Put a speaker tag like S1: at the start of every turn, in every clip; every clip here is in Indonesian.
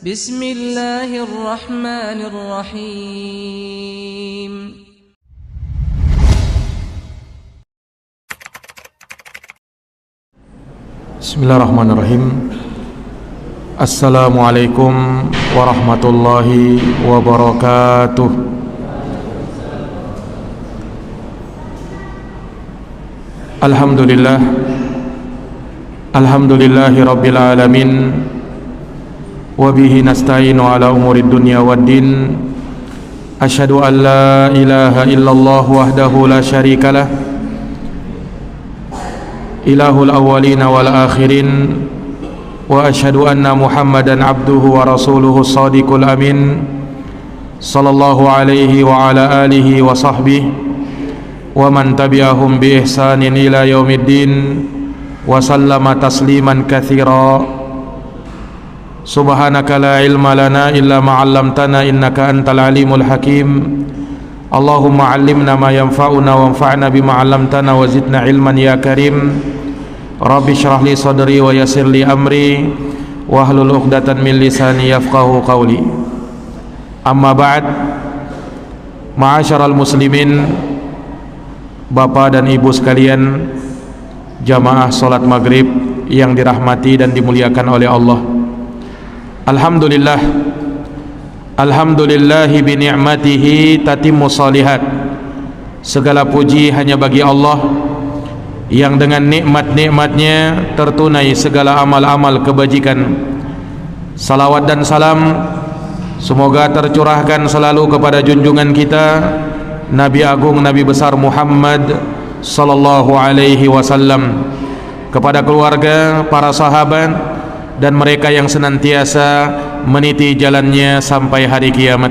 S1: Bismillahirrahmanirrahim.
S2: Bismillahirrahmanirrahim. Assalamualaikum warahmatullahi wabarakatuh. Alhamdulillah, alhamdulillahi rabbil alamin. Wabihi nasta'inu ala umurid dunya waddin. Asyhadu an la ilaha illallah wahdahu la syarikalah, ilahul awwalina wal akhirin. Wa asyhadu anna Muhammadan abduhu wa rasuluhu shadiqul amin, sallallahu alaihi wa ala alihi wa sahbihi wa man tabi'ahum bi ihsanin ila yaumiddin wa sallama tasliman katsira. Subhanaka la ilma lana illa ma 'allamtana innaka antal alimul hakim. Allahumma 'allimna ma yanfa'una wanfa'na bima 'allamtana wa zidna ilman ya karim. Rabbi shrah li sadri wa yassir li amri wahlul 'uqdatan min lisani yafqahu qawli. Amma ba'd. Ma'asyaral muslimin, Bapak dan Ibu sekalian, jamaah salat maghrib yang dirahmati dan dimuliakan oleh Allah. Alhamdulillah, alhamdulillahi bi ni'matihi tatimmu shalihat. Segala puji hanya bagi Allah yang dengan nikmat-nikmatnya tertunai segala amal-amal kebajikan. Salawat dan salam semoga tercurahkan selalu kepada junjungan kita Nabi Agung, Nabi besar Muhammad sallallahu alaihi wasallam, kepada keluarga, para sahabat dan mereka yang senantiasa meniti jalannya sampai hari kiamat.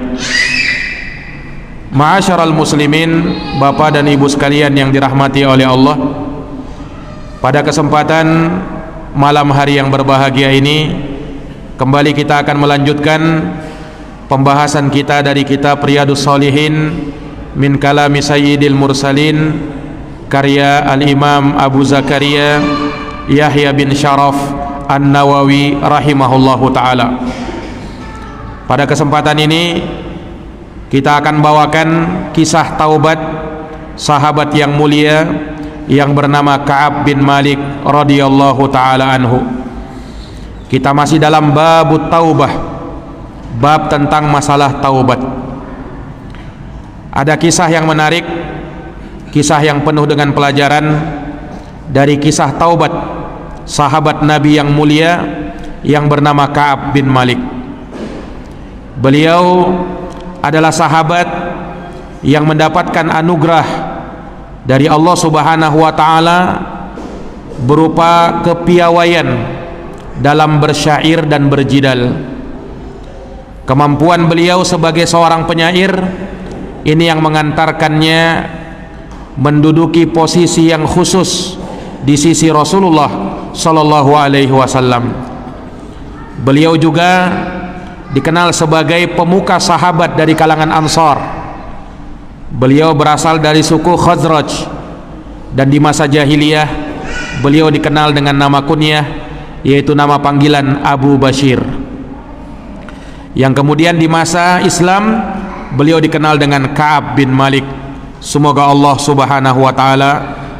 S2: Ma'asyaral muslimin, Bapak dan Ibu sekalian yang dirahmati oleh Allah, pada kesempatan malam hari yang berbahagia ini kembali kita akan melanjutkan pembahasan kita dari kitab Riyadhus Shalihin min kalami sayyidil mursalin, karya Al-Imam Abu Zakaria Yahya bin Sharaf An-Nawawi rahimahullahu ta'ala. Pada kesempatan ini kita akan bawakan kisah taubat sahabat yang mulia yang bernama Ka'ab bin Malik radhiyallahu ta'ala anhu. Kita masih dalam babut taubah, bab tentang masalah taubat. Ada kisah yang menarik, kisah yang penuh dengan pelajaran dari kisah taubat sahabat Nabi yang mulia yang bernama Ka'ab bin Malik. Beliau adalah sahabat yang mendapatkan anugerah dari Allah Subhanahu wa taala berupa kepiawaian dalam bersyair dan berjidal. Kemampuan beliau sebagai seorang penyair ini yang mengantarkannya menduduki posisi yang khusus di sisi Rasulullah sallallahu alaihi wasallam. Beliau juga dikenal sebagai pemuka sahabat dari kalangan Ansar. Beliau berasal dari suku Khazraj dan di masa jahiliyah beliau dikenal dengan nama kunyah, yaitu nama panggilan Abu Bashir. Yang kemudian di masa Islam beliau dikenal dengan Ka'ab bin Malik. Semoga Allah Subhanahu wa taala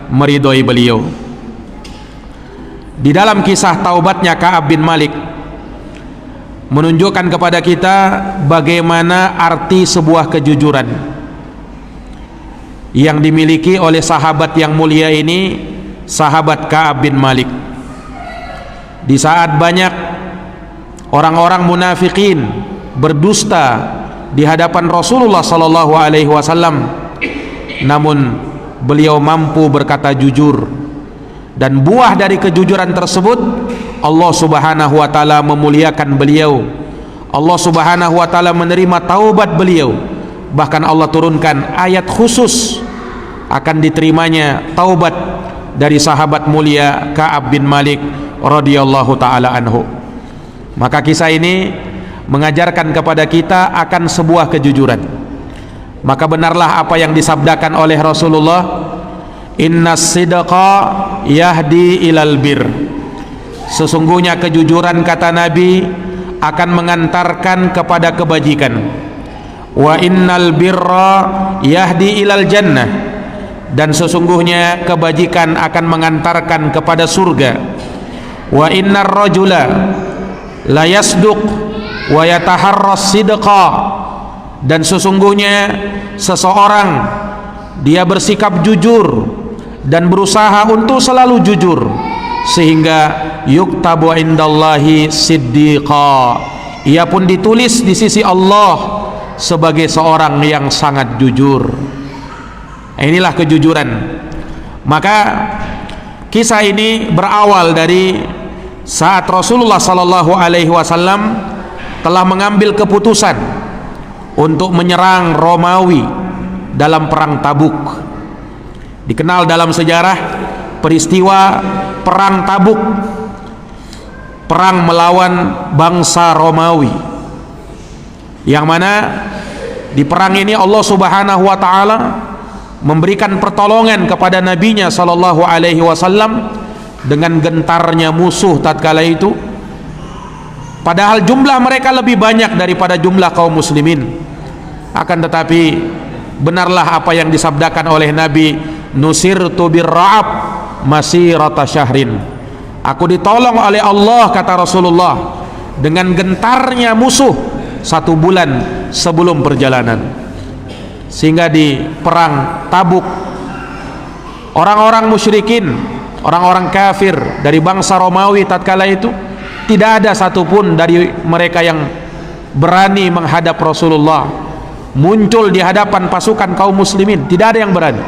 S2: meridhoi beliau. Di dalam kisah taubatnya Ka'ab bin Malik menunjukkan kepada kita bagaimana arti sebuah kejujuran yang dimiliki oleh sahabat yang mulia ini, sahabat Ka'ab bin Malik. Di saat banyak orang-orang munafikin berdusta di hadapan Rasulullah sallallahu alaihi wasallam, namun beliau mampu berkata jujur. Dan buah dari kejujuran tersebut Allah Subhanahu wa taala memuliakan beliau. Allah Subhanahu wa taala menerima taubat beliau. Bahkan Allah turunkan ayat khusus akan diterimanya taubat dari sahabat mulia Ka'ab bin Malik radhiyallahu taala anhu. Maka kisah ini mengajarkan kepada kita akan sebuah kejujuran. Maka benarlah apa yang disabdakan oleh Rasulullah, innas sidqa yahdi ilal bir. Sesungguhnya kejujuran, kata Nabi, akan mengantarkan kepada kebajikan. Wa innal birra yahdi ilal jannah, dan sesungguhnya kebajikan akan mengantarkan kepada surga. Wa innar rajula la yasduq wa yataharras sidqa, dan sesungguhnya seseorang dia bersikap jujur dan berusaha untuk selalu jujur, sehingga yuktabu indallahi siddiqa, ia pun ditulis di sisi Allah sebagai seorang yang sangat jujur. Inilah kejujuran. Maka kisah ini berawal dari saat Rasulullah sallallahu alaihi wasallam telah mengambil keputusan untuk menyerang Romawi dalam perang Tabuk. Dikenal dalam sejarah peristiwa perang Tabuk, perang melawan bangsa Romawi, yang mana di perang ini Allah Subhanahu wa taala memberikan pertolongan kepada nabinya sallallahu alaihi wasallam dengan gentarnya musuh tatkala itu, padahal jumlah mereka lebih banyak daripada jumlah kaum muslimin. Akan tetapi benarlah apa yang disabdakan oleh Nabi, nusirtu birra'ab masirata syahrin, aku ditolong oleh Allah, kata Rasulullah, dengan gentarnya musuh 1 bulan sebelum perjalanan. Sehingga di perang Tabuk, orang-orang musyrikin, orang-orang kafir dari bangsa Romawi tatkala itu, tidak ada satupun dari mereka yang berani menghadap Rasulullah, muncul di hadapan pasukan kaum muslimin. Tidak ada yang berani.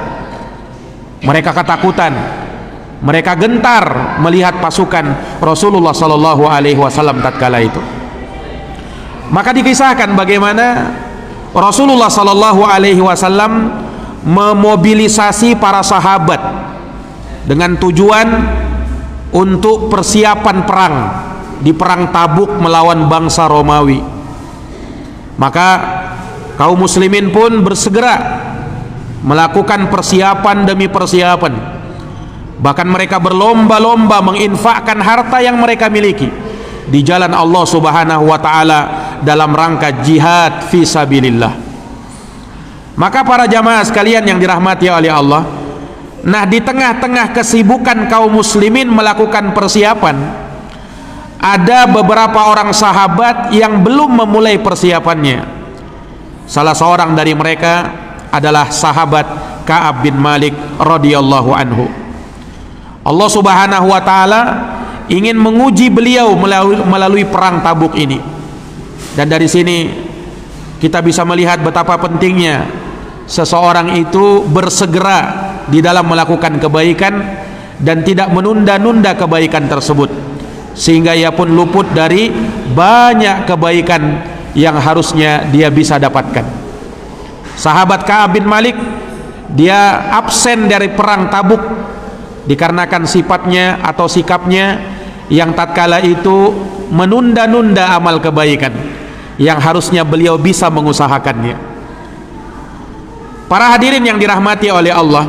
S2: Mereka ketakutan, mereka gentar melihat pasukan Rasulullah sallallahu alaihi wasallam tatkala itu. Maka dikisahkan bagaimana Rasulullah sallallahu alaihi wasallam memobilisasi para sahabat dengan tujuan untuk persiapan perang di perang Tabuk melawan bangsa Romawi. Maka kaum muslimin pun bersegera melakukan persiapan demi persiapan. Bahkan mereka berlomba-lomba menginfakkan harta yang mereka miliki di jalan Allah Subhanahu wa taala dalam rangka jihad fi sabilillah. Maka para jamaah sekalian yang dirahmati oleh Allah, nah di tengah-tengah kesibukan kaum muslimin melakukan persiapan, ada beberapa orang sahabat yang belum memulai persiapannya. Salah seorang dari mereka adalah sahabat Ka'ab bin Malik radhiyallahu anhu. Allah Subhanahu wa taala ingin menguji beliau melalui perang Tabuk ini. Dan dari sini kita bisa melihat betapa pentingnya seseorang itu bersegera di dalam melakukan kebaikan dan tidak menunda-nunda kebaikan tersebut, sehingga ia pun luput dari banyak kebaikan yang harusnya dia bisa dapatkan. Sahabat Ka'ab bin Malik, dia absen dari perang Tabuk dikarenakan sifatnya atau sikapnya yang tatkala itu menunda-nunda amal kebaikan yang harusnya beliau bisa mengusahakannya. Para hadirin yang dirahmati oleh Allah,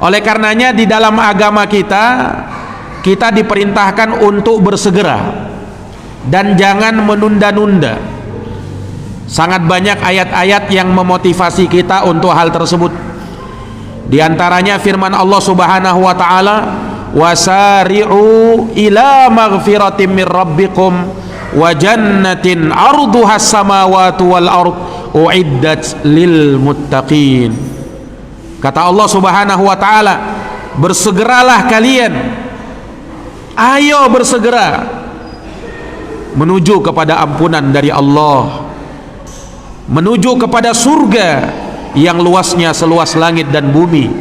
S2: oleh karenanya di dalam agama kita diperintahkan untuk bersegera dan jangan menunda-nunda. Sangat banyak ayat-ayat yang memotivasi kita untuk hal tersebut. Di antaranya firman Allah Subhanahu wa taala, wasari'u ila maghfiratin min rabbikum wa jannatin arduhas samawati wal ard uiddat lil muttaqin. Kata Allah Subhanahu wa taala, bersegeralah kalian, ayo bersegera menuju kepada ampunan dari Allah, menuju kepada surga yang luasnya seluas langit dan bumi,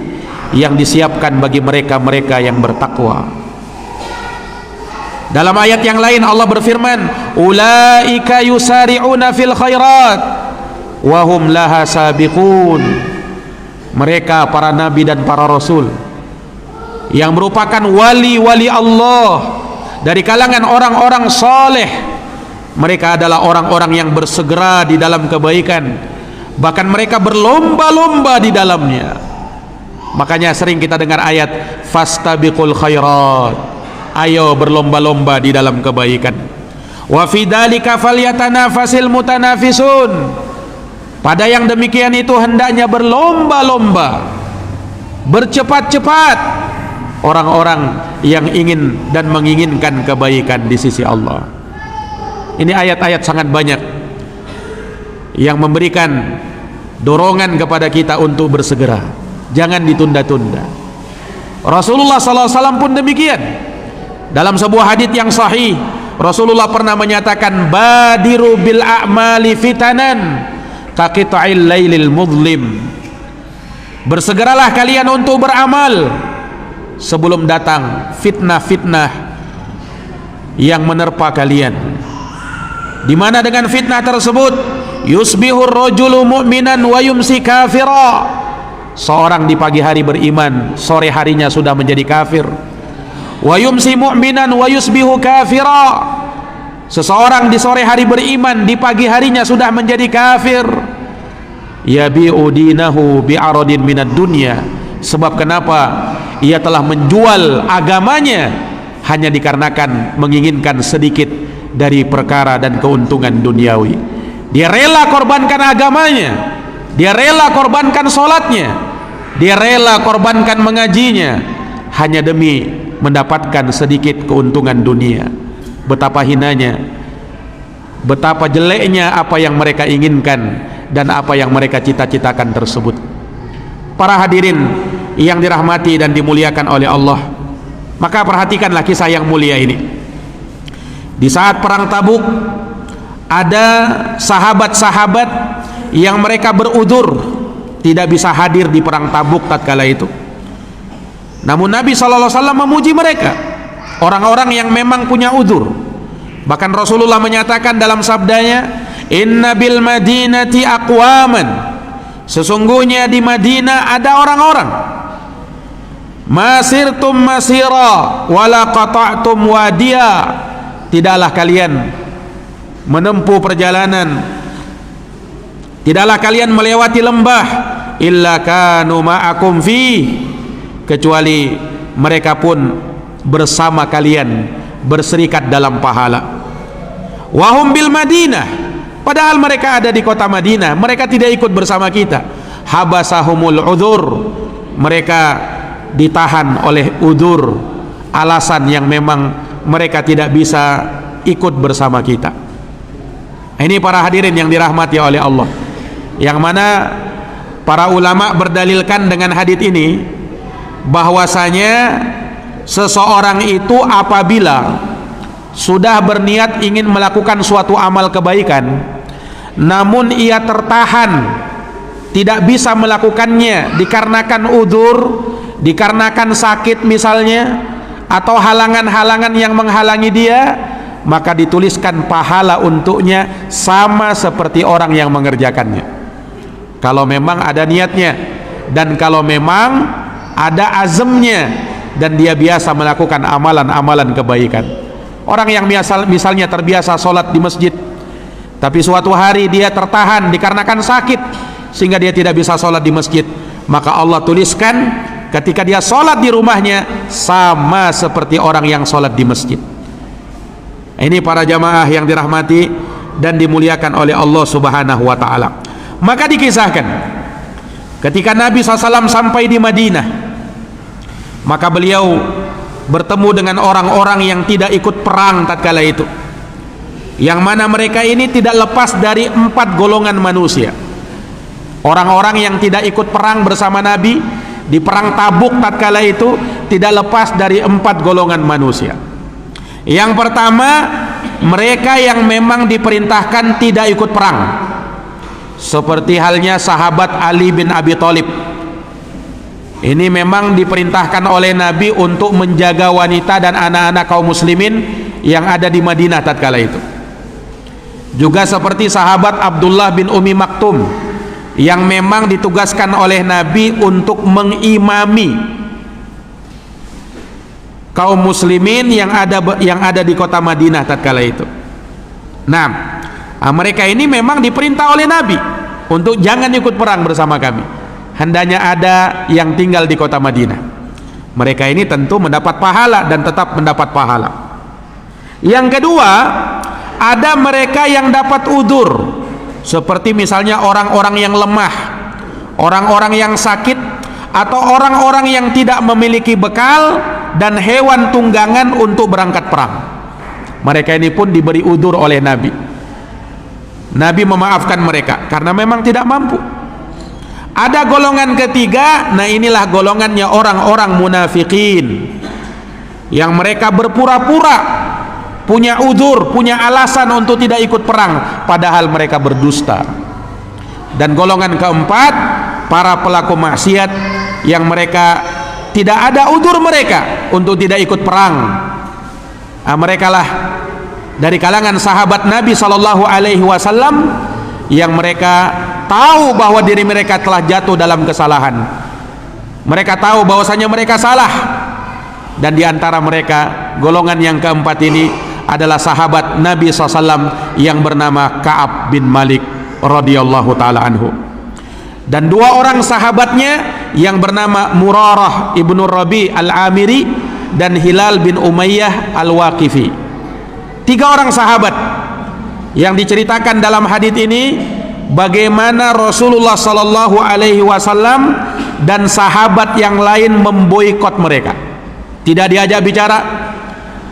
S2: yang disiapkan bagi mereka-mereka yang bertakwa. Dalam ayat yang lain Allah berfirman, ulaika yusari'una fil khairat wa hum laha sabiqun. Mereka para nabi dan para rasul yang merupakan wali-wali Allah dari kalangan orang-orang saleh, mereka adalah orang-orang yang bersegera di dalam kebaikan, bahkan mereka berlomba-lomba di dalamnya. Makanya sering kita dengar ayat fastabiqul khairat, ayo berlomba-lomba di dalam kebaikan. Wa fi dzalika falyatanafasil mutanafisun. Pada yang demikian itu hendaknya berlomba-lomba, bercepat-cepat orang-orang yang ingin dan menginginkan kebaikan di sisi Allah. Ini ayat-ayat sangat banyak yang memberikan dorongan kepada kita untuk bersegera, jangan ditunda-tunda. Rasulullah SAW pun demikian. Dalam sebuah hadits yang sahih, Rasulullah pernah menyatakan, badiru bil a'mali fitanan kaqita'il lailil mudlim. Bersegeralah kalian untuk beramal sebelum datang fitnah-fitnah yang menerpa kalian. Di mana dengan fitnah tersebut, yusbihur rajulu mu'minan wa yumsi kafira. Seorang di pagi hari beriman, sore harinya sudah menjadi kafir. Wa yumsi mu'minan wa yusbihu kafira. Seseorang di sore hari beriman, di pagi harinya sudah menjadi kafir. Yabi'u dinahu bi'aradin minad dunya. Sebab kenapa? Ia telah menjual agamanya hanya dikarenakan menginginkan sedikit dari perkara dan keuntungan duniawi. Dia rela korbankan agamanya, dia rela korbankan sholatnya, dia rela korbankan mengajinya hanya demi mendapatkan sedikit keuntungan dunia. Betapa hinanya, betapa jeleknya apa yang mereka inginkan dan apa yang mereka cita-citakan tersebut. Para hadirin yang dirahmati dan dimuliakan oleh Allah, maka perhatikanlah kisah yang mulia ini. Di saat perang Tabuk, ada sahabat-sahabat yang mereka berudzur tidak bisa hadir di perang Tabuk tatkala itu. Namun Nabi SAW memuji mereka, orang-orang yang memang punya udzur. Bahkan Rasulullah menyatakan dalam sabdanya, inna bil madinati aqwaman, sesungguhnya di Madinah ada orang-orang, masirtum masira wala qata'tum wadiya, tidaklah kalian menempuh perjalanan, tidaklah kalian melewati lembah, illa kanu ma'akum fi, kecuali mereka pun bersama kalian, berserikat dalam pahala. Wahum bil Madinah, padahal mereka ada di kota Madinah, mereka tidak ikut bersama kita. Habasahumul udzur, mereka ditahan oleh udzur, alasan yang memang mereka tidak bisa ikut bersama kita. Ini para hadirin yang dirahmati oleh Allah, yang mana para ulama berdalilkan dengan hadits ini bahwasanya seseorang itu apabila sudah berniat ingin melakukan suatu amal kebaikan, namun ia tertahan tidak bisa melakukannya dikarenakan udzur, dikarenakan sakit misalnya, atau halangan-halangan yang menghalangi dia, maka dituliskan pahala untuknya sama seperti orang yang mengerjakannya, kalau memang ada niatnya dan kalau memang ada azamnya dan dia biasa melakukan amalan-amalan kebaikan. Orang yang misalnya terbiasa sholat di masjid, tapi suatu hari dia tertahan dikarenakan sakit sehingga dia tidak bisa sholat di masjid, maka Allah tuliskan ketika dia sholat di rumahnya sama seperti orang yang sholat di masjid. Ini para jamaah yang dirahmati dan dimuliakan oleh Allah Subhanahu wa ta'ala. Maka dikisahkan ketika Nabi SAW sampai di Madinah, maka beliau bertemu dengan orang-orang yang tidak ikut perang tatkala itu, yang mana mereka ini tidak lepas dari 4 golongan manusia. Orang-orang yang tidak ikut perang bersama Nabi di perang Tabuk tatkala itu tidak lepas dari 4 golongan manusia. Yang pertama, mereka yang memang diperintahkan tidak ikut perang, seperti halnya sahabat Ali bin Abi Thalib. Ini memang diperintahkan oleh Nabi untuk menjaga wanita dan anak-anak kaum muslimin yang ada di Madinah tatkala itu. Juga seperti sahabat Abdullah bin Umi Maktum yang memang ditugaskan oleh Nabi untuk mengimami kaum muslimin yang ada di kota Madinah tatkala itu. Nah, mereka ini memang diperintah oleh Nabi untuk jangan ikut perang bersama kami, hendaknya ada yang tinggal di kota Madinah. Mereka ini tentu mendapat pahala dan tetap mendapat pahala. Yang kedua, ada mereka yang dapat udzur, seperti misalnya orang-orang yang lemah, orang-orang yang sakit, atau orang-orang yang tidak memiliki bekal dan hewan tunggangan untuk berangkat perang. Mereka ini pun diberi udzur oleh Nabi. Nabi memaafkan mereka karena memang tidak mampu. Ada golongan ketiga, nah inilah golongannya orang-orang munafikin, yang mereka berpura-pura punya udzur, punya alasan untuk tidak ikut perang, padahal mereka berdusta. Dan golongan keempat, para pelaku maksiat yang mereka tidak ada udzur mereka untuk tidak ikut perang. Nah, mereka lah dari kalangan sahabat Nabi SAW yang mereka tahu bahwa diri mereka telah jatuh dalam kesalahan. Mereka tahu bahwasanya mereka salah, dan di antara mereka golongan yang keempat ini adalah sahabat Nabi SAW yang bernama Ka'ab bin Malik radhiyallahu taala anhu, dan dua orang sahabatnya yang bernama Murarah ibnu Rabi al-Amiri dan Hilal bin Umayyah al-Waqifi. Tiga orang sahabat yang diceritakan dalam hadits ini, bagaimana Rasulullah sallallahu alaihi wasallam dan sahabat yang lain memboikot mereka. Tidak diajak bicara,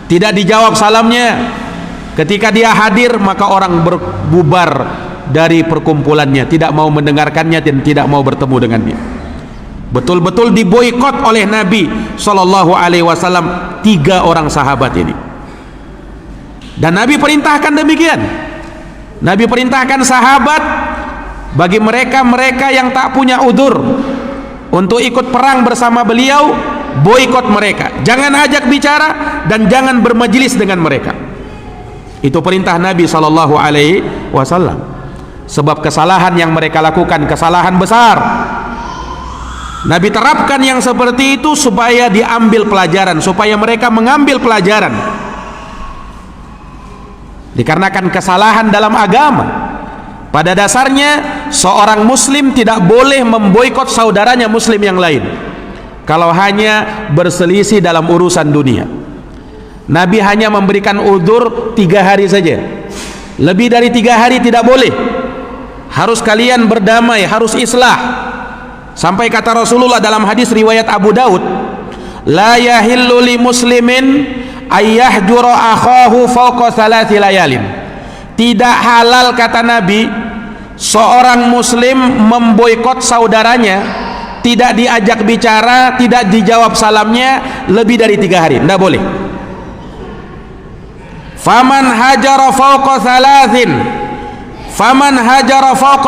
S2: tidak dijawab salamnya. Ketika dia hadir, maka orang berbubar dari perkumpulannya, tidak mau mendengarkannya dan tidak mau bertemu dengan dia. Betul-betul diboikot oleh Nabi sallallahu alaihi wasallam tiga orang sahabat ini. Dan Nabi perintahkan demikian. Nabi perintahkan sahabat, bagi mereka yang tak punya udzur untuk ikut perang bersama beliau, boikot mereka, jangan ajak bicara dan jangan bermajelis dengan mereka. Itu perintah Nabi sallallahu alaihi wasallam. Sebab kesalahan yang mereka lakukan kesalahan besar. Nabi terapkan yang seperti itu supaya diambil pelajaran, supaya mereka mengambil pelajaran. Dikarenakan kesalahan dalam agama, pada dasarnya seorang muslim tidak boleh memboikot saudaranya muslim yang lain kalau hanya berselisih dalam urusan dunia. Nabi hanya memberikan udzur 3 hari saja, lebih dari 3 hari tidak boleh. Harus kalian berdamai, harus islah. Sampai kata Rasulullah dalam hadis riwayat Abu Daud, la yahillu li muslimin ayyahjura akhahu fawqa 3 layalin. Tidak halal, kata Nabi, seorang muslim memboikot saudaranya, tidak diajak bicara, tidak dijawab salamnya lebih dari 3 hari, tidak boleh. Faman hajara fawqa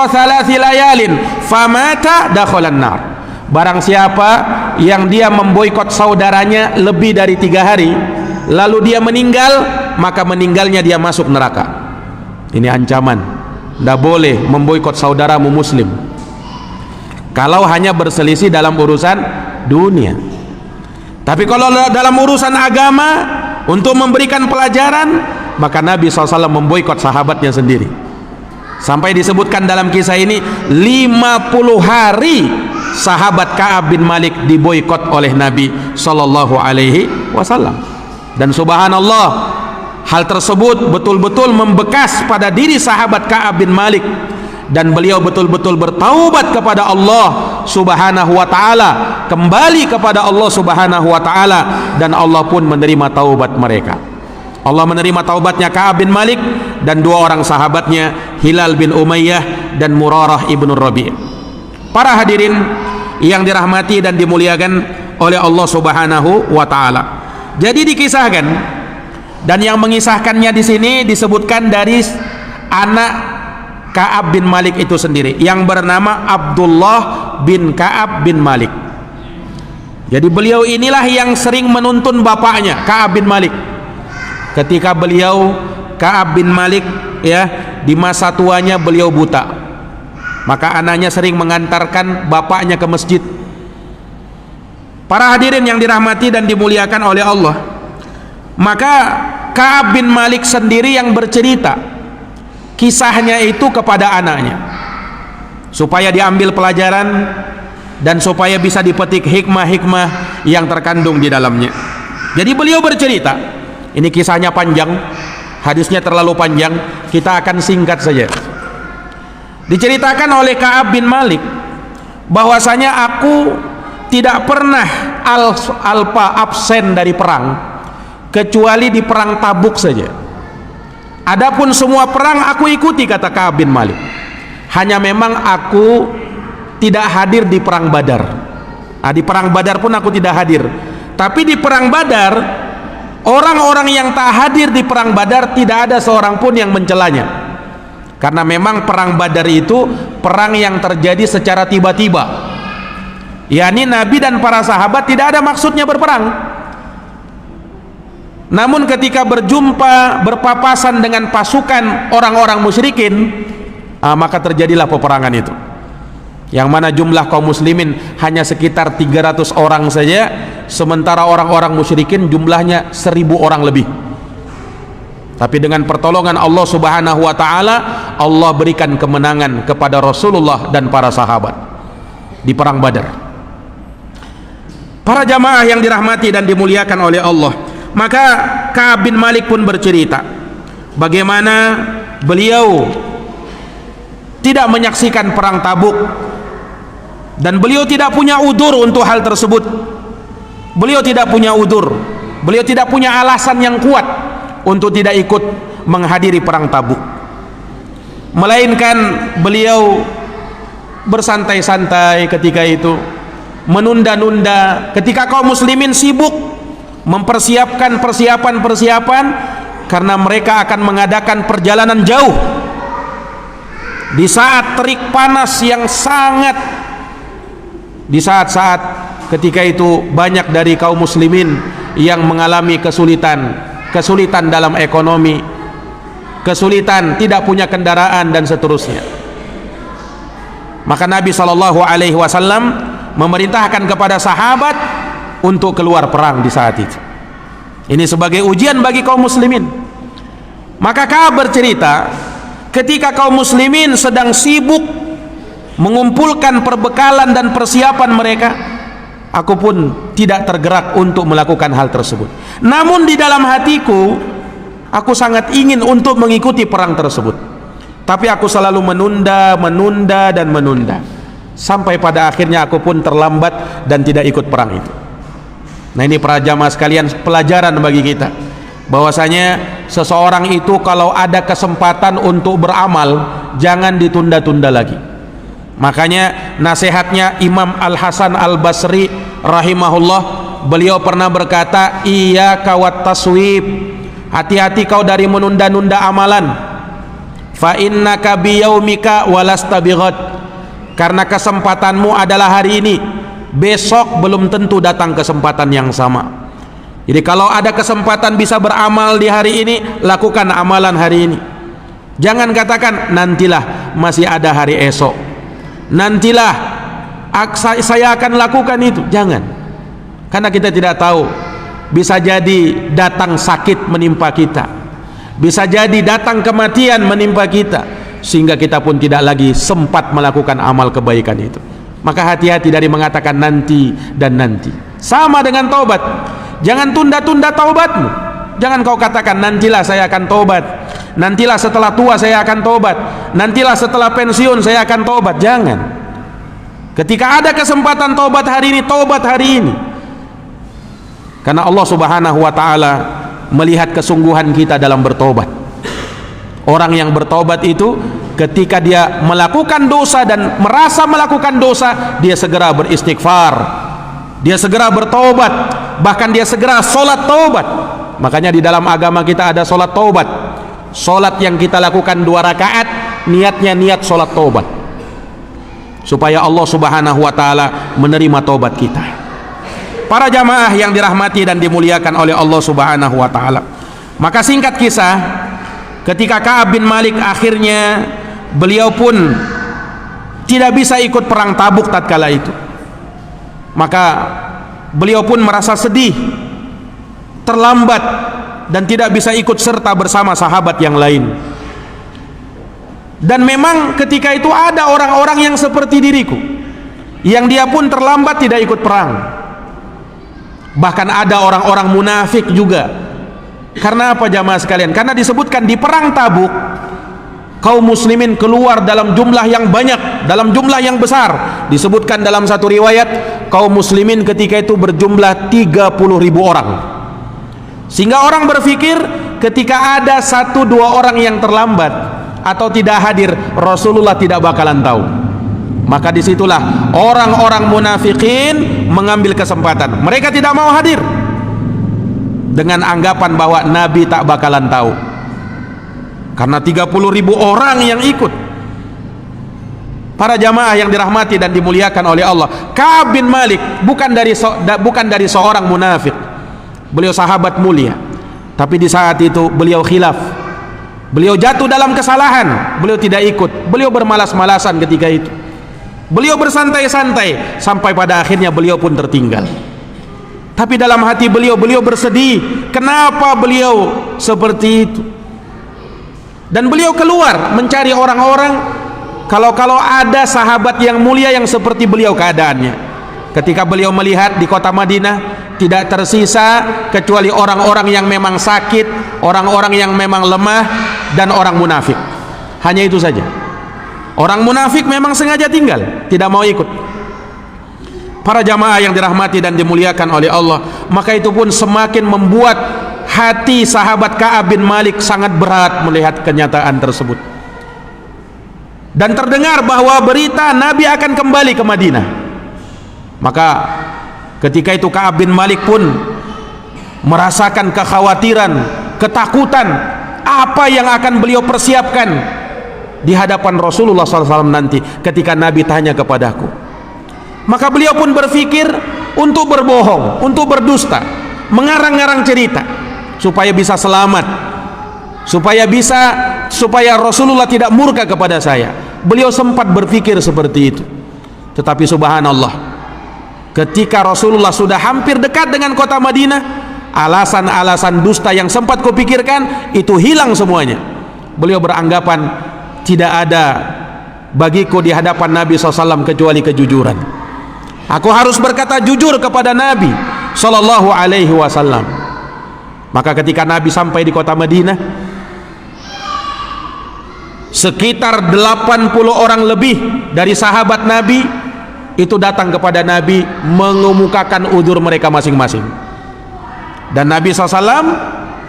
S2: 3 layalin famata dakhalan nar. Barang siapa yang dia memboikot saudaranya lebih dari 3 hari lalu dia meninggal, maka meninggalnya dia masuk neraka. Ini ancaman. Tidak boleh memboikot saudaramu muslim kalau hanya berselisih dalam urusan dunia. Tapi kalau dalam urusan agama, untuk memberikan pelajaran, maka Nabi SAW memboikot sahabatnya sendiri. Sampai disebutkan dalam kisah ini 50 hari sahabat Ka'ab bin Malik diboikot oleh Nabi SAW. Dan subhanallah, hal tersebut betul-betul membekas pada diri sahabat Ka'ab bin Malik, dan beliau betul-betul bertaubat kepada Allah Subhanahu wa taala, kembali kepada Allah Subhanahu wa taala, dan Allah pun menerima taubat mereka. Allah menerima taubatnya Ka'ab bin Malik dan 2 orang sahabatnya, Hilal bin Umayyah dan Murarah ibnu Rabi'. Para hadirin yang dirahmati dan dimuliakan oleh Allah Subhanahu wa taala. Jadi dikisahkan, dan yang mengisahkannya di sini disebutkan dari anak Ka'ab bin Malik itu sendiri, yang bernama Abdullah bin Ka'ab bin Malik. Jadi beliau inilah yang sering menuntun bapaknya Ka'ab bin Malik. Ketika beliau Ka'ab bin Malik di masa tuanya beliau buta, maka anaknya sering mengantarkan bapaknya ke masjid. Para hadirin yang dirahmati dan dimuliakan oleh Allah, maka Ka'ab bin Malik sendiri yang bercerita kisahnya itu kepada anaknya, supaya diambil pelajaran dan supaya bisa dipetik hikmah-hikmah yang terkandung di dalamnya. Jadi beliau bercerita, ini kisahnya panjang, Hadisnya terlalu panjang, kita akan singkat saja. Diceritakan oleh Ka'ab bin Malik bahwasanya aku tidak pernah absen dari perang kecuali di perang Tabuk saja. Adapun semua perang aku ikuti, kata Ka'ab bin Malik. Hanya memang aku tidak hadir di perang Badar. Di perang Badar pun aku tidak hadir. Tapi di perang Badar, orang-orang yang tak hadir di perang Badar tidak ada seorang pun yang mencelanya. Karena memang perang Badar itu perang yang terjadi secara tiba-tiba. yakni Nabi dan para sahabat tidak ada maksudnya berperang, namun ketika berjumpa berpapasan dengan pasukan orang-orang musyrikin, maka terjadilah peperangan itu, yang mana jumlah kaum muslimin hanya sekitar 300 orang saja, sementara orang-orang musyrikin jumlahnya 1000 orang lebih. Tapi dengan pertolongan Allah Subhanahu wa taala, Allah berikan kemenangan kepada Rasulullah dan para sahabat di perang Badar. Para jamaah yang dirahmati dan dimuliakan oleh Allah, maka Ka'ab bin Malik pun bercerita bagaimana beliau tidak menyaksikan perang Tabuk dan beliau tidak punya udzur untuk hal tersebut. Beliau tidak punya udzur, beliau tidak punya alasan yang kuat untuk tidak ikut menghadiri perang Tabuk, melainkan beliau bersantai-santai ketika itu, menunda-nunda ketika kaum muslimin sibuk mempersiapkan persiapan karena mereka akan mengadakan perjalanan jauh di saat terik panas yang sangat, di saat-saat ketika itu banyak dari kaum muslimin yang mengalami kesulitan dalam ekonomi, kesulitan tidak punya kendaraan dan seterusnya. Maka Nabi SAW memerintahkan kepada sahabat untuk keluar perang di saat itu. Ini sebagai ujian bagi kaum muslimin. Maka Ka'ab bercerita, ketika kaum muslimin sedang sibuk mengumpulkan perbekalan dan persiapan mereka, aku pun tidak tergerak untuk melakukan hal tersebut. Namun di dalam hatiku, aku sangat ingin untuk mengikuti perang tersebut, tapi aku selalu menunda sampai pada akhirnya aku pun terlambat dan tidak ikut perang itu. Nah, ini para jamaah sekalian, pelajaran bagi kita bahwasanya seseorang itu kalau ada kesempatan untuk beramal, jangan ditunda-tunda lagi. Makanya nasihatnya Imam Al-Hasan Al-Basri rahimahullah, beliau pernah berkata, iyyaka wat taswib, hati-hati kau dari menunda-nunda amalan, fa innaka biyaumika walasta bighad, karena kesempatanmu adalah hari ini, besok belum tentu datang kesempatan yang sama. Jadi kalau ada kesempatan bisa beramal di hari ini, lakukan amalan hari ini. Jangan katakan nantilah, masih ada hari esok, nantilah saya akan lakukan itu. Jangan, karena kita tidak tahu, bisa jadi datang sakit menimpa kita, bisa jadi datang kematian menimpa kita, sehingga kita pun tidak lagi sempat melakukan amal kebaikan itu. Maka hati-hati dari mengatakan nanti dan nanti. Sama dengan taubat, jangan tunda-tunda taubatmu. Jangan kau katakan nantilah saya akan taubat, nantilah setelah tua saya akan taubat, nantilah setelah pensiun saya akan taubat. Jangan. Ketika ada kesempatan taubat hari ini, taubat hari ini. Karena Allah Subhanahu wa taala melihat kesungguhan kita dalam bertobat. Orang yang bertobat itu ketika dia melakukan dosa dan merasa melakukan dosa, dia segera beristighfar, dia segera bertobat, bahkan dia segera sholat taubat. Makanya di dalam agama kita ada sholat taubat. Sholat yang kita lakukan 2 rakaat, niatnya niat sholat taubat, supaya Allah Subhanahu wa taala menerima taubat kita. Para jamaah yang dirahmati dan dimuliakan oleh Allah Subhanahu wa taala, maka singkat kisah, ketika Ka'ab bin Malik akhirnya beliau pun tidak bisa ikut perang Tabuk tatkala itu, maka beliau pun merasa sedih, terlambat dan tidak bisa ikut serta bersama sahabat yang lain. Dan memang ketika itu ada orang-orang yang seperti diriku, yang dia pun terlambat tidak ikut perang. Bahkan ada orang-orang munafik juga Karena apa jamaah sekalian? Karena disebutkan di perang Tabuk kaum muslimin keluar dalam jumlah yang banyak, dalam jumlah yang besar. Disebutkan dalam satu riwayat kaum muslimin ketika itu berjumlah 30.000 orang. Sehingga orang berpikir ketika ada 1-2 orang yang terlambat atau tidak hadir, Rasulullah tidak bakalan tahu. Maka disitulah orang-orang munafikin mengambil kesempatan. Mereka tidak mau hadir dengan anggapan bahwa Nabi tak bakalan tahu. Karena 30.000 orang yang ikut. Para jamaah yang dirahmati dan dimuliakan oleh Allah, Ka'ab bin Malik bukan dari seorang munafik. Beliau sahabat mulia. Tapi di saat itu beliau khilaf. Beliau jatuh dalam kesalahan, beliau tidak ikut. Beliau bermalas-malasan ketika itu. Beliau bersantai-santai sampai pada akhirnya beliau pun tertinggal. Tapi dalam hati beliau bersedih. Kenapa beliau seperti itu? Dan beliau keluar mencari orang-orang. Kalau ada sahabat yang mulia yang seperti beliau keadaannya. Ketika beliau melihat di kota Madinah tidak tersisa kecuali orang-orang yang memang sakit, orang-orang yang memang lemah, dan orang munafik. Hanya itu saja. Orang munafik memang sengaja tinggal, tidak mau ikut. Para jamaah yang dirahmati dan dimuliakan oleh Allah, maka itu pun semakin membuat hati sahabat Ka'ab bin Malik sangat berat melihat kenyataan tersebut. Dan terdengar bahwa berita Nabi akan kembali ke Madinah. Maka ketika itu Ka'ab bin Malik pun merasakan kekhawatiran, ketakutan, apa yang akan beliau persiapkan di hadapan Rasulullah SAW nanti ketika Nabi tanya kepadaku. Maka beliau pun berpikir untuk berbohong, untuk berdusta, mengarang-arang cerita supaya bisa selamat, supaya Rasulullah tidak murka kepada saya. Beliau sempat berpikir seperti itu. Tetapi subhanallah, ketika Rasulullah sudah hampir dekat dengan kota Madinah, alasan-alasan dusta yang sempat kupikirkan itu hilang semuanya. Beliau beranggapan tidak ada bagiku di hadapan Nabi SAW kecuali kejujuran. Aku harus berkata jujur kepada Nabi Sallallahu Alaihi Wasallam. Maka ketika Nabi sampai di kota Madinah, sekitar 80 orang lebih dari sahabat Nabi itu datang kepada Nabi mengemukakan udzur mereka masing-masing. Dan Nabi SAW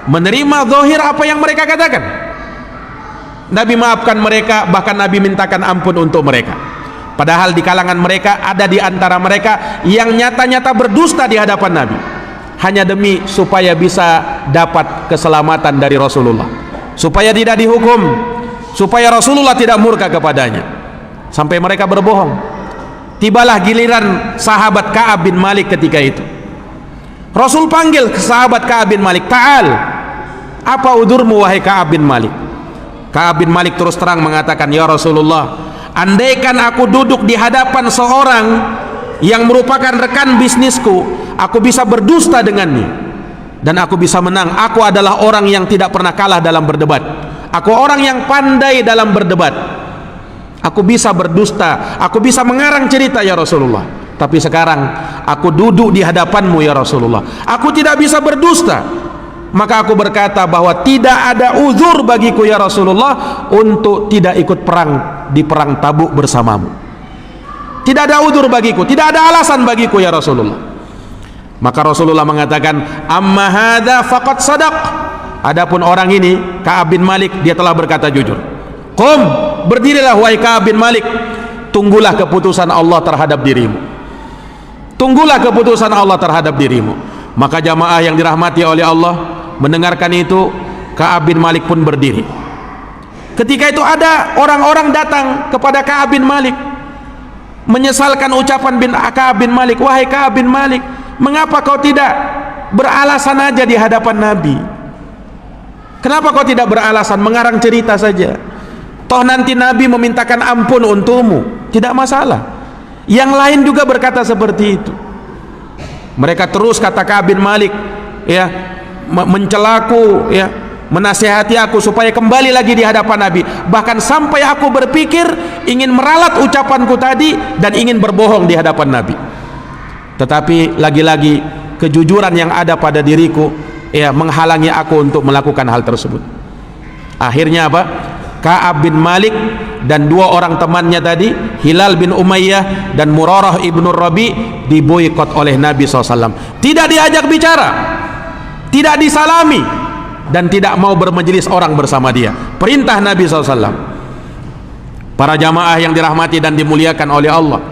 S2: menerima zahir apa yang mereka katakan. Nabi maafkan mereka, bahkan Nabi mintakan ampun untuk mereka. Padahal di kalangan mereka ada di antara mereka yang nyata-nyata berdusta di hadapan Nabi, hanya demi supaya bisa dapat keselamatan dari Rasulullah, supaya tidak dihukum, supaya Rasulullah tidak murka kepadanya. Sampai mereka berbohong. Tibalah giliran sahabat Ka'ab bin Malik ketika itu. Rasul panggil ke sahabat Ka'ab bin Malik, "Ta'al, apa udurmu wahai Ka'ab bin Malik?" Ka'ab bin Malik terus terang mengatakan, "Ya Rasulullah, andaikan aku duduk di hadapan seorang yang merupakan rekan bisnisku, aku bisa berdusta dengannya dan aku bisa menang. Aku adalah orang yang tidak pernah kalah dalam berdebat. Aku orang yang pandai dalam berdebat. Aku bisa berdusta, aku bisa mengarang cerita ya Rasulullah. Tapi sekarang aku duduk di hadapanmu ya Rasulullah, aku tidak bisa berdusta. Maka aku berkata bahwa tidak ada uzur bagiku ya Rasulullah untuk tidak ikut perang di perang Tabuk bersamamu. Tidak ada uzur bagiku, tidak ada alasan bagiku ya Rasulullah." Maka Rasulullah mengatakan, "Amma hadza faqad sadaq." Adapun orang ini, Ka'ab bin Malik, dia telah berkata jujur. "Qum, berdirilah wahai Ka'ab bin Malik, tunggulah keputusan Allah terhadap dirimu. Tunggulah keputusan Allah terhadap dirimu." Maka jamaah yang dirahmati oleh Allah, mendengarkan itu, Ka'ab bin Malik pun berdiri. Ketika itu ada orang-orang datang kepada Ka'ab bin Malik menyesalkan ucapan Ka'ab bin Malik, "Wahai Ka'ab bin Malik, mengapa kau tidak beralasan aja di hadapan Nabi? Kenapa kau tidak beralasan, mengarang cerita saja? Toh nanti Nabi memintakan ampun untukmu, tidak masalah." Yang lain juga berkata seperti itu. Mereka terus, kata Ka'ab bin Malik, ya, mencelaku, ya, menasihati aku supaya kembali lagi di hadapan Nabi. Bahkan sampai aku berpikir ingin meralat ucapanku tadi dan ingin berbohong di hadapan Nabi. Tetapi lagi-lagi kejujuran yang ada pada diriku, menghalangi aku untuk melakukan hal tersebut. Akhirnya apa? Ka'ab bin Malik dan dua orang temannya tadi, Hilal bin Umayyah dan Murarah ibnu Rabi, diboikot oleh Nabi SAW. Tidak diajak bicara, tidak disalami, dan tidak mau bermajelis orang bersama dia. Perintah Nabi SAW. Para jamaah yang dirahmati dan dimuliakan oleh Allah,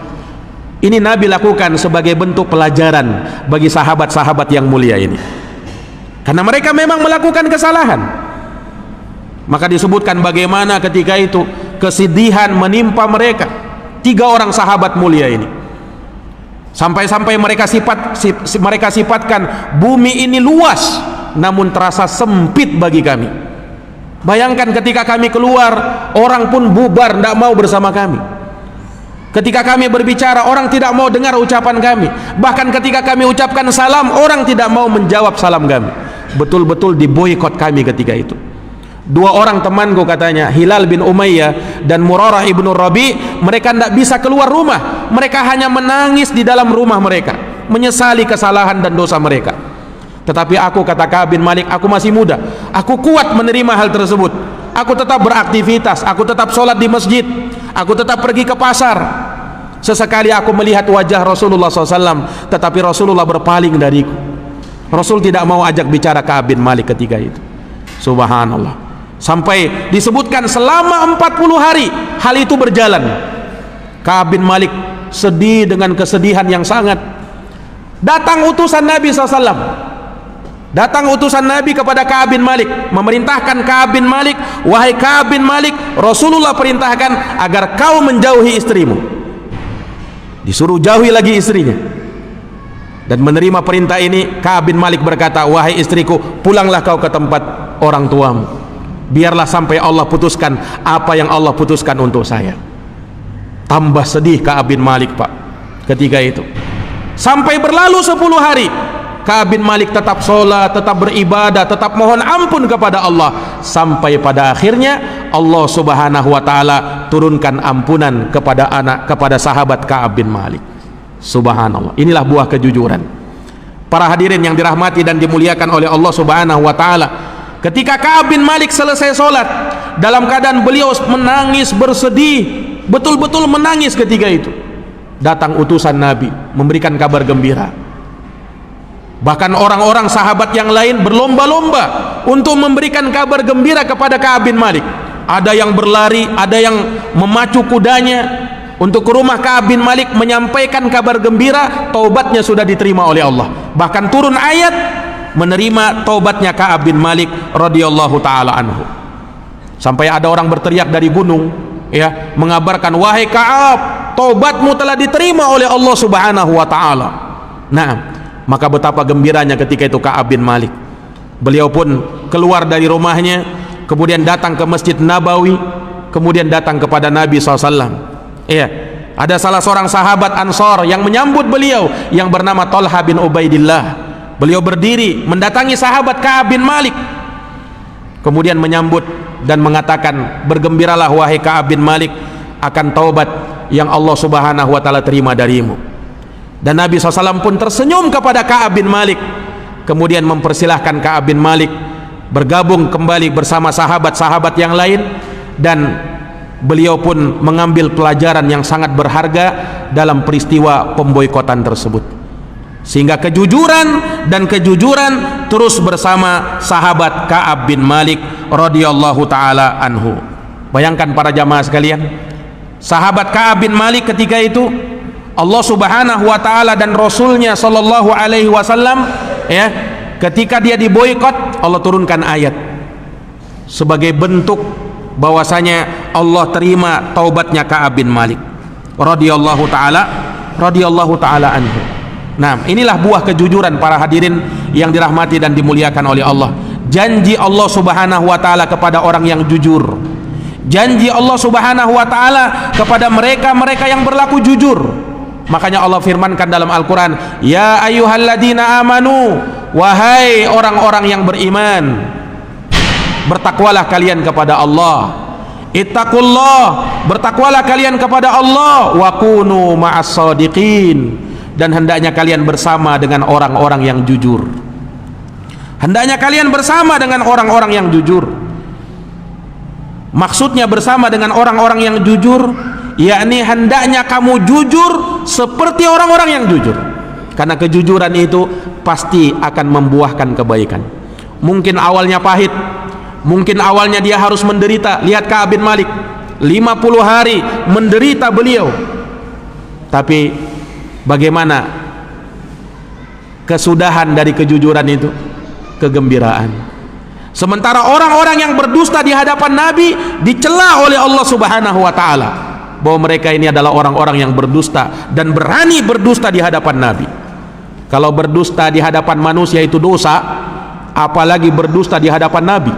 S2: ini Nabi lakukan sebagai bentuk pelajaran bagi sahabat-sahabat yang mulia ini, karena mereka memang melakukan kesalahan. Maka disebutkan bagaimana ketika itu kesedihan menimpa mereka, tiga orang sahabat mulia ini, sampai-sampai mereka sifatkan bumi ini luas namun terasa sempit bagi kami. Bayangkan ketika kami keluar, orang pun bubar, tidak mau bersama kami. Ketika kami berbicara, orang tidak mau dengar ucapan kami. Bahkan ketika kami ucapkan salam, orang tidak mau menjawab salam kami. Betul-betul diboikot kami ketika itu. Dua orang temanku katanya, Hilal bin Umayyah dan Murarah ibnu Rabi, mereka tidak bisa keluar rumah. Mereka hanya menangis di dalam rumah mereka, menyesali kesalahan dan dosa mereka. Tetapi aku, kata Ka'ab bin Malik, aku masih muda, aku kuat menerima hal tersebut. Aku tetap beraktivitas, aku tetap sholat di masjid, aku tetap pergi ke pasar. Sesekali aku melihat wajah Rasulullah SAW, tetapi Rasulullah berpaling dariku. Rasul tidak mau ajak bicara Ka'ab bin Malik ketika itu. Subhanallah. Sampai disebutkan selama 40 hari hal itu berjalan. Ka'ab bin Malik sedih dengan kesedihan yang sangat. Datang utusan Nabi SAW, datang utusan Nabi kepada Ka'ab bin Malik, memerintahkan Ka'ab bin Malik, wahai Ka'ab bin Malik, Rasulullah perintahkan agar kau menjauhi istrimu. Disuruh jauhi lagi istrinya. Dan menerima perintah ini, Ka'ab bin Malik berkata, wahai istriku, pulanglah kau ke tempat orang tuamu. Biarlah sampai Allah putuskan apa yang Allah putuskan untuk saya. Tambah sedih Ka'ab bin Malik, Pak, ketika itu. Sampai berlalu 10 hari, Ka'ab bin Malik tetap sholat, tetap beribadah, tetap mohon ampun kepada Allah, sampai pada akhirnya Allah Subhanahu wa ta'ala turunkan ampunan kepada sahabat Ka'ab bin Malik. Subhanallah. Inilah buah kejujuran. Para hadirin yang dirahmati dan dimuliakan oleh Allah Subhanahu wa ta'ala, ketika Ka'ab bin Malik selesai sholat, dalam keadaan beliau menangis, bersedih, betul-betul menangis ketika itu, datang utusan Nabi memberikan kabar gembira. Bahkan orang-orang sahabat yang lain berlomba-lomba untuk memberikan kabar gembira kepada Ka'ab bin Malik. Ada yang berlari, ada yang memacu kudanya untuk ke rumah Ka'ab bin Malik menyampaikan kabar gembira, taubatnya sudah diterima oleh Allah. Bahkan turun ayat menerima taubatnya Ka'ab bin Malik radhiyallahu taala anhu. Sampai ada orang berteriak dari gunung, mengabarkan, wahai Ka'ab, taubatmu telah diterima oleh Allah Subhanahu wa taala. Nah, maka betapa gembiranya ketika itu Ka'ab bin Malik. Beliau pun keluar dari rumahnya, kemudian datang ke Masjid Nabawi, kemudian datang kepada Nabi SAW. Ada salah seorang sahabat Ansar yang menyambut beliau, yang bernama Talha bin Ubaidillah. Beliau berdiri mendatangi sahabat Ka'ab bin Malik, kemudian menyambut dan mengatakan, bergembiralah wahai Ka'ab bin Malik akan taubat yang Allah Subhanahu wa ta'ala terima darimu. Dan Nabi SAW pun tersenyum kepada Ka'ab bin Malik, kemudian mempersilahkan Ka'ab bin Malik bergabung kembali bersama sahabat-sahabat yang lain. Dan beliau pun mengambil pelajaran yang sangat berharga dalam peristiwa pemboikotan tersebut, sehingga kejujuran dan kejujuran terus bersama sahabat Ka'ab bin Malik radhiyallahu taala anhu. Bayangkan para jamaah sekalian, sahabat Ka'ab bin Malik ketika itu Allah Subhanahu wa taala dan Rasulnya sallallahu alaihi wasallam, ketika dia diboikot, Allah turunkan ayat sebagai bentuk bahwasanya Allah terima taubatnya Ka'ab bin Malik radhiyallahu taala anhu. Nah, inilah buah kejujuran para hadirin yang dirahmati dan dimuliakan oleh Allah. Janji Allah Subhanahu wa taala kepada orang yang jujur. Janji Allah Subhanahu wa taala kepada mereka-mereka yang berlaku jujur. Makanya Allah firmankan dalam Al-Qur'an, ya ayyuhalladzina amanu, wahai orang-orang yang beriman, bertakwalah kalian kepada Allah. Ittaqullah, bertakwalah kalian kepada Allah, wa kunu ma'as shadiqin, dan hendaknya kalian bersama dengan orang-orang yang jujur. Hendaknya kalian bersama dengan orang-orang yang jujur. Maksudnya bersama dengan orang-orang yang jujur, yakni hendaknya kamu jujur seperti orang-orang yang jujur. Karena kejujuran itu pasti akan membuahkan kebaikan. Mungkin awalnya pahit, mungkin awalnya dia harus menderita. Lihat Ka'ab bin Malik, 50 hari menderita beliau. Tapi bagaimana kesudahan dari kejujuran itu? Kegembiraan. Sementara orang-orang yang berdusta di hadapan Nabi dicela oleh Allah Subhanahu wa taala bahwa mereka ini adalah orang-orang yang berdusta dan berani berdusta di hadapan Nabi. Kalau berdusta di hadapan manusia itu dosa, apalagi berdusta di hadapan Nabi,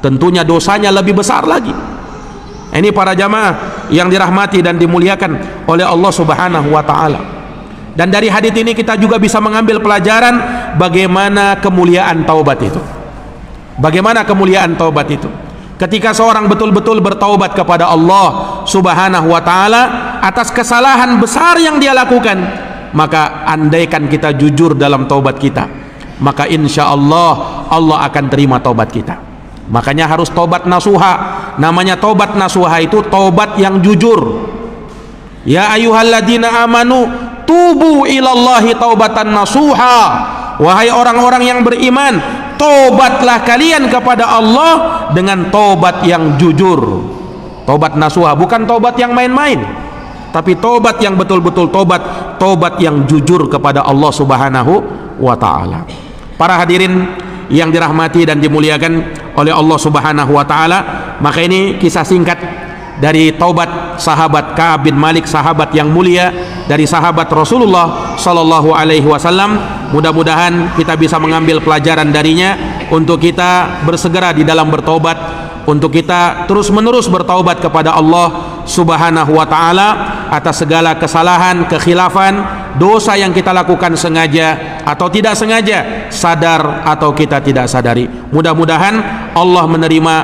S2: tentunya dosanya lebih besar lagi. Ini para jamaah yang dirahmati dan dimuliakan oleh Allah Subhanahu wa taala. Dan dari hadits ini kita juga bisa mengambil pelajaran bagaimana kemuliaan taubat itu. Bagaimana kemuliaan taubat itu? Ketika seorang betul-betul bertaubat kepada Allah Subhanahu wa taala atas kesalahan besar yang dia lakukan, maka andaikan kita jujur dalam taubat kita, maka insya Allah Allah akan terima taubat kita. Makanya harus taubat nasuha. Namanya taubat nasuha itu taubat yang jujur. Ya ayyuhalladzina amanu tubu ilallahi taubatan nasuha. Wahai orang-orang yang beriman, taubatlah kalian kepada Allah dengan taubat yang jujur. Taubat nasuha, bukan taubat yang main-main, tapi taubat yang betul-betul taubat yang jujur kepada Allah Subhanahu wa taala. Para hadirin yang dirahmati dan dimuliakan oleh Allah Subhanahu wa taala, maka ini kisah singkat dari taubat sahabat Ka'ab bin Malik, sahabat yang mulia dari sahabat Rasulullah sallallahu alaihi wasallam. Mudah-mudahan kita bisa mengambil pelajaran darinya untuk kita bersegera di dalam bertaubat, untuk kita terus-menerus bertaubat kepada Allah Subhanahu wa taala atas segala kesalahan, kekhilafan, dosa yang kita lakukan sengaja atau tidak sengaja, sadar atau kita tidak sadari. Mudah-mudahan Allah menerima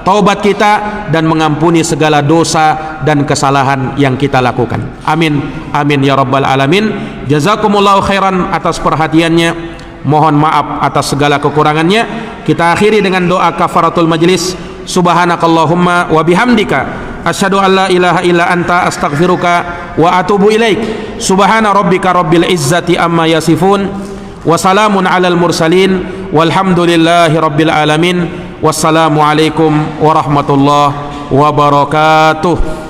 S2: taubat kita dan mengampuni segala dosa dan kesalahan yang kita lakukan. Amin, amin ya rabbal alamin. Jazakumullahu khairan atas perhatiannya. Mohon maaf atas segala kekurangannya. Kita akhiri dengan doa kafaratul majlis. Subhanakallahumma wa bihamdika asyhadu an la ilaha illa anta astaghfiruka wa atubu ilaik. Subhana rabbika rabbil izzati amma yasifun wa salamun alal mursalin walhamdulillahi rabbil alamin. Wassalamu alaikum warahmatullahi wabarakatuh.